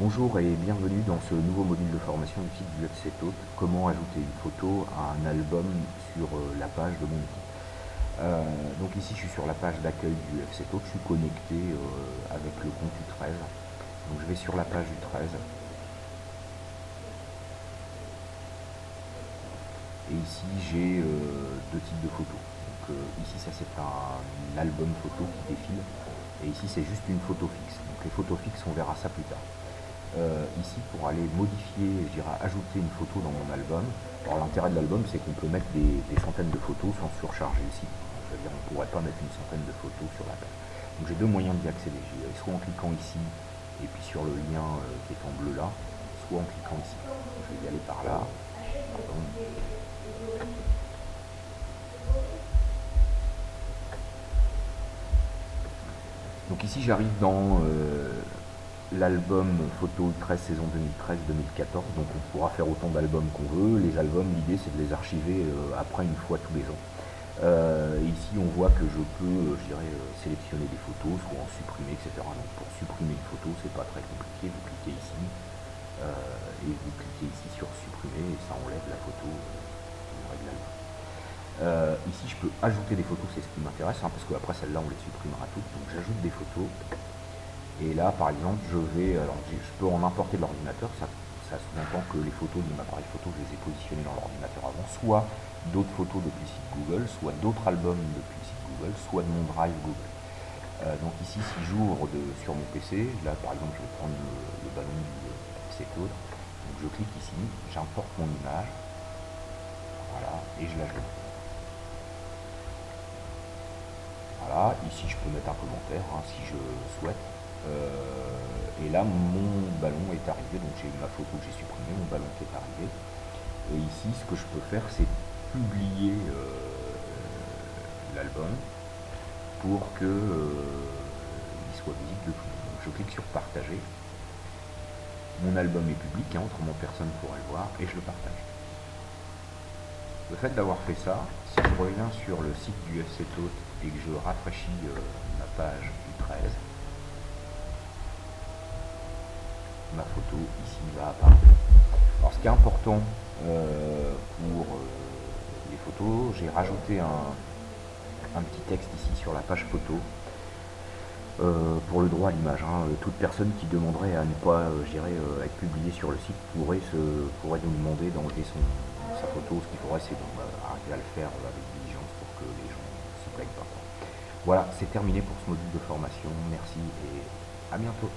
Bonjour et bienvenue dans ce nouveau module de formation du site du UFC Talk, comment ajouter une photo à un album sur la page de mon équipe. Donc ici je suis sur la page d'accueil du UFC Talk, je suis connecté avec le compte U13. Donc je vais sur la page U13 et ici j'ai deux types de photos. Donc ici ça c'est un album photo qui défile et ici c'est juste une photo fixe. Donc les photos fixes on verra ça plus tard. Ici pour aller modifier, je dirais ajouter une photo dans mon album. Alors l'intérêt de l'album c'est qu'on peut mettre des centaines de photos sans surcharger le site. C'est-à-dire on ne pourrait pas mettre une centaine de photos sur la page. Donc j'ai deux moyens d'y accéder. Soit en cliquant ici et puis sur le lien qui est en bleu là, soit en cliquant ici. Je vais y aller par là. Pardon. Donc ici j'arrive dans l'album photo 13 saison 2013-2014, donc on pourra faire autant d'albums qu'on veut. Les albums, l'idée c'est de les archiver après une fois tous les ans. Ici on voit que je peux, je dirais, sélectionner des photos, soit en supprimer, etc. Donc pour supprimer une photo, c'est pas très compliqué, vous cliquez ici, et vous cliquez ici sur supprimer, et ça enlève la photo en règle l'album. Ici je peux ajouter des photos, c'est ce qui m'intéresse, hein, parce qu'après celles-là on les supprimera toutes, donc j'ajoute des photos. Et là, par exemple, je peux en importer de l'ordinateur. Ça sous-entend que les photos de mon appareil photo, je les ai positionnées dans l'ordinateur avant, soit d'autres photos depuis le site Google, soit d'autres albums depuis le site Google, soit de mon drive Google. Donc ici, si j'ouvre sur mon PC, là par exemple, je vais prendre le ballon du FC Code. Donc je clique ici, j'importe mon image, voilà, et je l'ajoute. Voilà, ici je peux mettre un commentaire hein, si je souhaite. Et là mon ballon est arrivé, donc j'ai ma photo que j'ai supprimée, mon ballon qui est arrivé. Et ici ce que je peux faire c'est publier l'album pour que il soit visible de tout le monde. Donc je clique sur partager. Mon album est public, hein, autrement personne ne pourrait le voir, et je le partage. Le fait d'avoir fait ça, si je reviens sur le site du FC Talk et que je rafraîchis ma page du 13, ma photo ici va apparaître. Alors ce qui est important pour les photos, j'ai rajouté un petit texte ici sur la page photo pour le droit à l'image. Hein. Toute personne qui demanderait à ne pas être publiée sur le site pourrait nous demander d'enlever sa photo. Ce qu'il faudrait c'est arriver à le faire avec diligence pour que les gens ne se plaignent pas. Voilà, c'est terminé pour ce module de formation. Merci et à bientôt.